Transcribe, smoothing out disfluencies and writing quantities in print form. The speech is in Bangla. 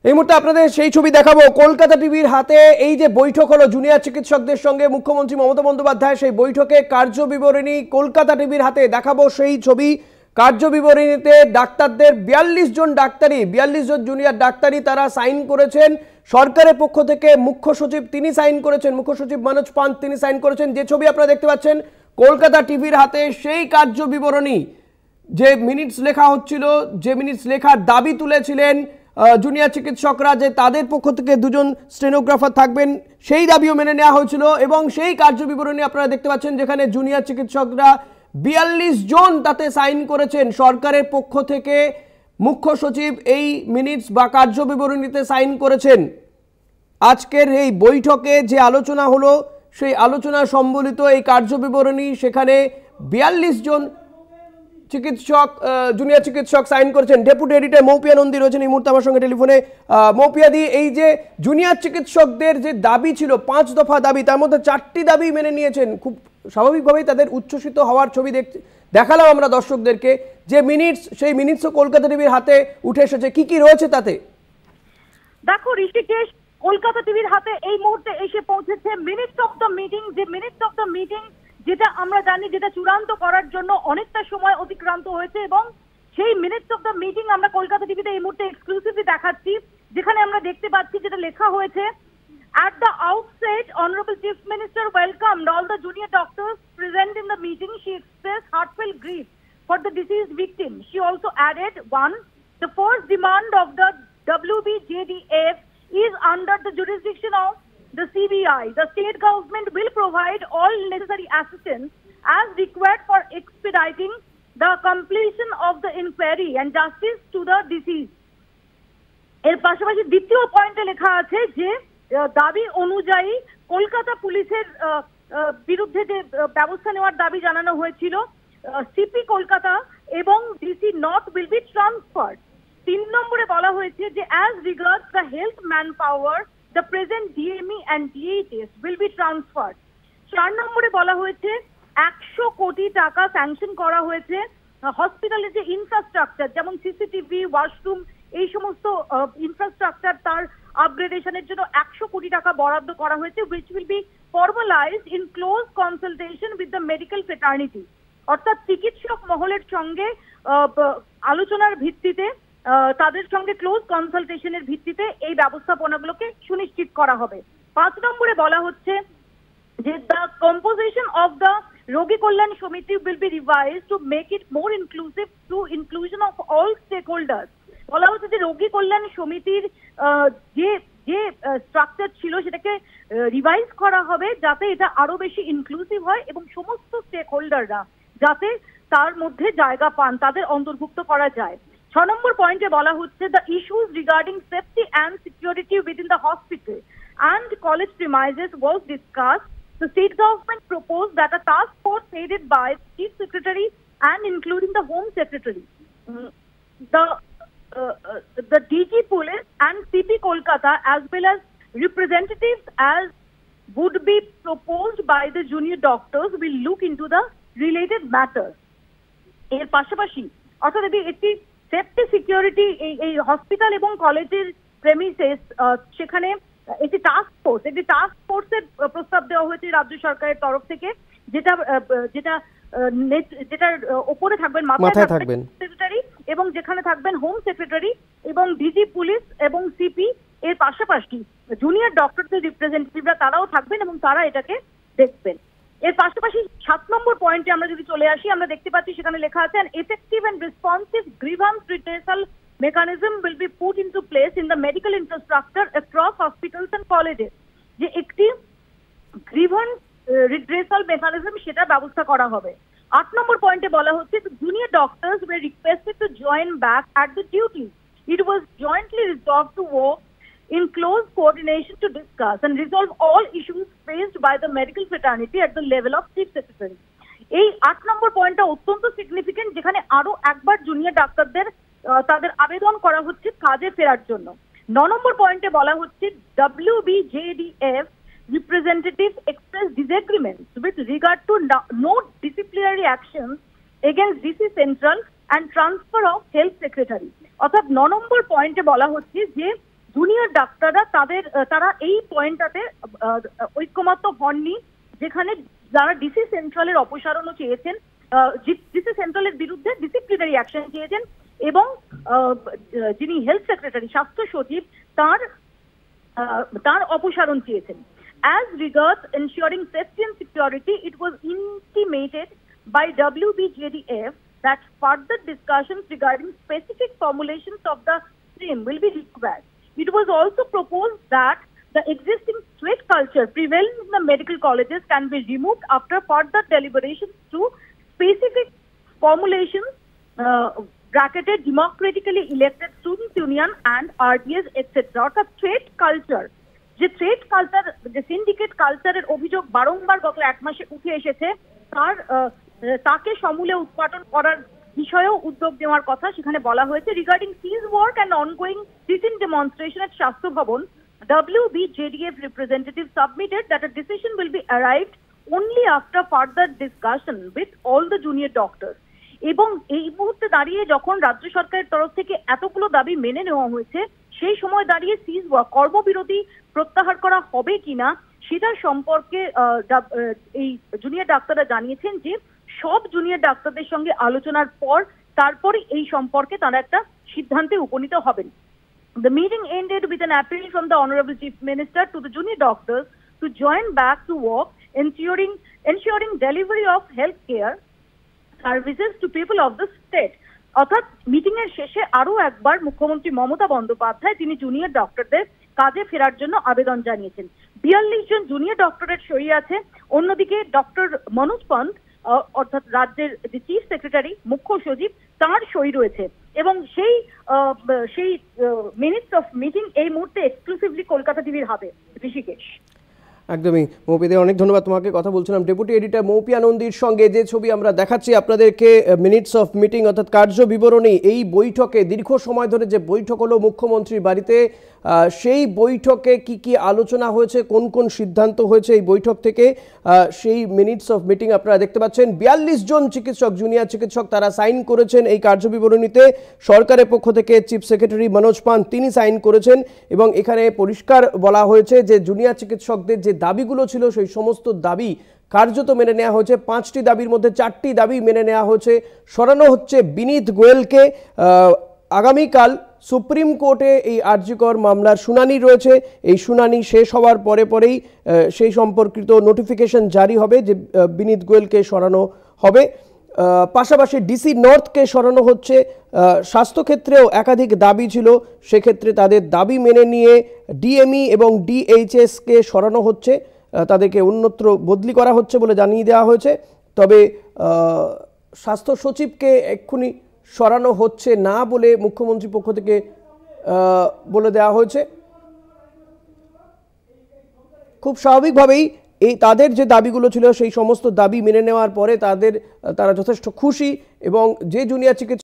এই মুহূর্তে আপনাদের সেই ছবি দেখাবো। কলকাতা টিভির হাতে এই যে বৈঠক হলো জুনিয়র চিকিৎসকদের সঙ্গে মুখ্যমন্ত্রী মমতা বন্দ্যোপাধ্যায়, সেই বৈঠকে কার্যবিবরণী কলকাতা টিভির হাতে দেখাবো সেই ছবি। কার্যবিবরণীতে ডাক্তারদের 42 জন ডাক্তারি, 42 জন জুনিয়র ডাক্তারি তারা সাইন করেছেন। সরকারের পক্ষ থেকে মুখ্য সচিব তিনি সাইন করেছেন, মুখ্য সচিব মনোজ পান্ত তিনি সাইন করেছেন। যে ছবি আপনারা দেখতে পাচ্ছেন কলকাতা টিভির হাতে সেই কার্যবিবরণী, যে মিনিটস লেখা হচ্ছিল, যে মিনিটস লেখার দাবি তুলেছিলেন জুনিয়র চিকিৎসকরা যে তাদের পক্ষ থেকে দুজন স্টেনোগ্রাফার থাকবেন, সেই দাবিও মেনে নেওয়া হয়েছিল। এবং সেই কার্যবিবরণী আপনারা দেখতে পাচ্ছেন যেখানে জুনিয়র চিকিৎসকরা 42 জন তাতে সাইন করেছেন। সরকারের পক্ষ থেকে মুখ্য সচিব এই মিনিটস বা কার্যবিবরণীতে সাইন করেছেন। আজকের এই বৈঠকে যে আলোচনা হলো সেই আলোচনা সম্বলিত এই কার্যবিবরণী, সেখানে 42 জন চিকিৎসক জুনিয়র চিকিৎসক সাইন করেছেন। ডেপুটি এডিটর মৌপিয়া নন্দী রয়েছেন এই মুহূর্তে আমার সঙ্গে টেলিফোনে। মৌপিয়াদি, এই যে জুনিয়র চিকিৎসকদের যে দাবি ছিল 5 দফা দাবি, তার মধ্যে 4টি দাবি মেনে নিয়েছেন। খুব স্বাভাবিকভাবেই তাদের উচ্ছ্বসিত হওয়ার ছবি দেখালাম আমরা দর্শকদেরকে। যে মিনিটস, সেই মিনিটসও কলকাতা টিভির হাতে উঠে এসেছে। কি কি রয়েছে তাতে? দেখো ঋষিকেশ, কলকাতা টিভির হাতে এই মুহূর্তে এসে পৌঁছেছে মিনিটস অফ দ্য মিটিং। যে মিনিটস অফ দ্য মিটিং যেটা আমরা জানি, যেটা চূড়ান্ত করার জন্য অনেকটা সময় অতিক্রান্ত হয়েছে, এবং সেই মিনিটস অফ দ্য মিটিং আমরা কলকাতা টিভিতে এই মুহূর্তে এক্সক্লুসিভলি দেখাচ্ছি, যেখানে আমরা দেখতে পাচ্ছি যেটা লেখা হয়েছে, at the outset honorable chief minister welcomed all the junior doctors present in the meeting. She expressed heartfelt grief for the deceased victim. She also added, 1, the first demand of the WBJDF is under the jurisdiction of the CBI. The state government will provide all necessary assistance as required for expediting the completion of the inquiry and justice to the deceased. এর পাশাপাশি দ্বিতীয় পয়েন্টে লেখা আছে যে দাবি অনুযায়ী কলকাতা পুলিশের বিরুদ্ধে যে ব্যবস্থা নেওয়ার দাবি জানানো হয়েছিল, সিপি কলকাতা এবং DC north will be transferred. 3 নম্বরে বলা হয়েছে যে as regards the health man power the present DME and DHS will be transferred. 4 নম্বরে বলা হয়েছে 100 কোটি টাকা স্যাংশন করা হয়েছে হসপিটালের যে ইনফ্রাস্ট্রাকচার, যেমন সিসিটিভি, ওয়াশরুম, এই সমস্ত ইনফ্রাস্ট্রাকচার তার আপগ্রেডেশনের জন্য 100 কোটি টাকা বরাদ্দ করা হয়েছে, which will be formalized in close consultation with the medical fraternity. অর্থাৎ চিকিৎসক মহলের সঙ্গে আলোচনার ভিত্তিতে, তাদের সঙ্গে ক্লোজ কনসালটেশনের ভিত্তিতে এই ব্যবস্থাপনাগুলোকে সুনিশ্চিত করা হবে। 5 নম্বরে বলা হচ্ছে যে the composition of the Rogi Kalyan Samiti will be revised to make it more inclusive through inclusion of all stakeholders. বলা হচ্ছে যে রোগী কল্যাণ সমিতির যে যে স্ট্রাকচার ছিল সেটাকে রিভাইজ করা হবে, যাতে এটা আরো বেশি ইনক্লুসিভ হয় এবং সমস্ত স্টেক হোল্ডাররা যাতে তার মধ্যে জায়গা পান, তাদের অন্তর্ভুক্ত করা যায়। 6 নম্বর পয়েন্টে বলা হচ্ছে the issues regarding safety and security within the hospital and college premises was discussed. The state government proposed that a task force headed by Chief Secretary and including the Home Secretary, the DG Police and CP Kolkata, as well as representatives as would be proposed by the junior doctors, will look into the related matters. এর পাশাপাশি অর্থাৎ একটি সেফটি সিকিউরিটি এই হসপিটাল এবং কলেজের প্রেমিসেস, সেখানে একটি টাস্ক ফোর্সের প্রস্তাব দেওয়া হয়েছে রাজ্য সরকারের তরফ থেকে, যেটার ওপরে থাকবেন, মাথায় থাকবেন সেক্রেটারি, এবং যেখানে থাকবেন হোম সেক্রেটারি এবং ডিজি পুলিশ এবং সিপি। এর পাশাপাশি জুনিয়র ডক্টরদের রিপ্রেজেন্টেটিভরা তারাও থাকবেন এবং তারা এটাকে দেখবেন। এর পাশাপাশি 7 নম্বর পয়েন্টে আমরা যদি চলে আসি, আমরা দেখতে পাচ্ছি সেখানে লেখা আছে an effective and responsive grievance redressal mechanism will be put into place in the medical infrastructure across hospitals and colleges. যে একটি grievance redressal mechanism সেটা ব্যবস্থা করা হবে। 8 নম্বর পয়েন্টে বলা হচ্ছে junior doctors were requested to join back at the duty. It was jointly resolved to work in close coordination to discuss and resolve all issues faced by the medical fraternity at the level of Chief Secretary. এই 8 নম্বর পয়েন্টটা অত্যন্ত সিগনিফিকেন্ট, যেখানে আরো একবার জুনিয়র ডাক্তারদের তাদের আবেদন করা হচ্ছে কাজে ফেরার জন্য। 9 নম্বর পয়েন্টে বলা হচ্ছে WBJDF representatives expressed disagreements with regard to no disciplinary actions against DC Central and transfer of health secretary। অর্থাৎ 9 নম্বর পয়েন্টে বলা হচ্ছে যে জুনিয়র ডাক্তাররা তারা এই পয়েন্টটাতে ঐক্যমত্য হননি, যেখানে যারা ডিসি সেন্ট্রালের অপসারণও চেয়েছেন, ডিসি সেন্ট্রালের বিরুদ্ধে ডিসিপ্লিনারি অ্যাকশন চেয়েছেন, এবং যিনি হেলথ সেক্রেটারি স্বাস্থ্য সচিব তার অপসারণ চেয়েছেন। As regards ensuring safety and security, it was intimated by WBJDF that further discussions regarding specific formulations of the same will be required. It was also proposed that the existing threat culture prevalent in the medical colleges can be removed after further deliberations through specific formulations bracketed democratically elected students union and RDS etc. অর্থাৎ থ্রেট কালচার, যে থ্রেট কালচার, যে সিন্ডিকেট কালচারের অভিযোগ বারংবার গত 1 মাসে উঠে এসেছে, তাকে সমূলে উৎপাটন করার বিষয়েও উদ্যোগ নেওয়ার কথা সেখানে বলা হয়েছে। Regarding cease work and ongoing sitting demonstration at Swasthya Bhavan, WBJDF representative submitted that a decision will be arrived only after further discussion with all the junior doctors. এবং এই মুহূর্তে দাঁড়িয়ে যখন রাজ্য সরকারের তরফ থেকে এতগুলো দাবি মেনে নেওয়া হয়েছে, সেই সময় দাঁড়িয়ে সিজ ওয়ার্ক, কর্মবিরতি প্রত্যাহার করা হবে কিনা সেটার সম্পর্কে এই জুনিয়র ডাক্তাররা জানিয়েছেন যে সব জুনিয়র ডাক্তারদের সঙ্গে আলোচনার পর তারপরে এই সম্পর্কে তারা একটা সিদ্ধান্তে উপনীত হবেন। The meeting ended with an appeal from the Honorable Chief Minister to the junior doctors to join back to work, ensuring delivery of health care services to people of the state. অর্থাৎ মিটিং এর শেষে আরো একবার মুখ্যমন্ত্রী মমতা বন্দ্যোপাধ্যায় তিনি জুনিয়র ডক্টরদের কাজে ফেরার জন্য আবেদন জানিয়েছেন। 42 জন জুনিয়র ডক্টরের সই আছে। অন্যদিকে ডক্টর মনোজ পন্থ অর্থাৎ রাজ্যের যে চিফ সেক্রেটারি, মুখ্য সচিব, তার সই রয়েছে, এবং সেই মিনিটস অফ মিটিং এই মুহূর্তে এক্সক্লুসিভলি কলকাতা টিভির হাতে। ঋষিকেশ। একদমই মৌপিদের অনেক ধন্যবাদ তোমাকে। কথা বলছিলাম ডেপুটি এডিটর মৌপি আনন্দীর সঙ্গে। যে ছবি আমরা দেখাচ্ছি আপনাদেরকে মিনিটস অফ মিটিং অর্থাৎ কার্য বিবরণী, এই বৈঠকে দীর্ঘ সময় ধরে যে বৈঠক হলো মুখ্যমন্ত্রীর বাড়িতে, সেই বৈঠকে কি কি আলোচনা হয়েছে, কোন কোন সিদ্ধান্ত হয়েছে এই বৈঠক থেকে, সেই মিনিটস অফ মিটিং আপনারা দেখতে পাচ্ছেন। 42 জন চিকিৎসক, জুনিয়র চিকিৎসক, তারা সাইন করেছেন এই কার্য বিবরণীতে। সরকারের পক্ষ থেকে চিফ সেক্রেটারি মনোজ পান্থ তিনি সাইন করেছেন, এবং এখানে পরিষ্কার বলা হয়েছে যে জুনিয়র চিকিৎসকদের যে দাবিগুলো ছিল সেই সমস্ত দাবি কার্যত মেনে নেওয়া হয়েছে। 5টি দাবির মধ্যে 4টি দাবি মেনে নেওয়া হয়েছে। সরানো হচ্ছে বিনীত গোয়েলকে। আগামীকাল সুপ্রিম কোর্টে এই আরজিকর মামলার শুনানি রয়েছে। এই শুনানি শেষ হওয়ার পরেই সেই সম্পর্কিত নোটিফিকেশন জারি হবে যে বিনীত গোয়েলকে সরানো হবে। পাশাপাশি ডিসি নর্থকে সরানো হচ্ছে। স্বাস্থ্যক্ষেত্রেও একাধিক দাবি ছিল, সেক্ষেত্রে তাদের দাবি মেনে নিয়ে ডিএমই এবং ডিএইচএসকে সরানো হচ্ছে, তাদেরকে অন্যত্র বদলি করা হচ্ছে বলে জানিয়ে দেওয়া হয়েছে। তবে স্বাস্থ্য সচিবকে এক্ষুনি সরানো হচ্ছে না বলে মুখ্যমন্ত্রীর পক্ষ থেকে বলে দেওয়া হয়েছে। খুব স্বাভাবিকভাবেই তাদের যে দাবিগুলো ছিল সেই সমস্ত দাবি মেনে নেওয়ার পরে তারা যথেষ্ট খুশি, এবং যে জুনিয়র চিকিৎসক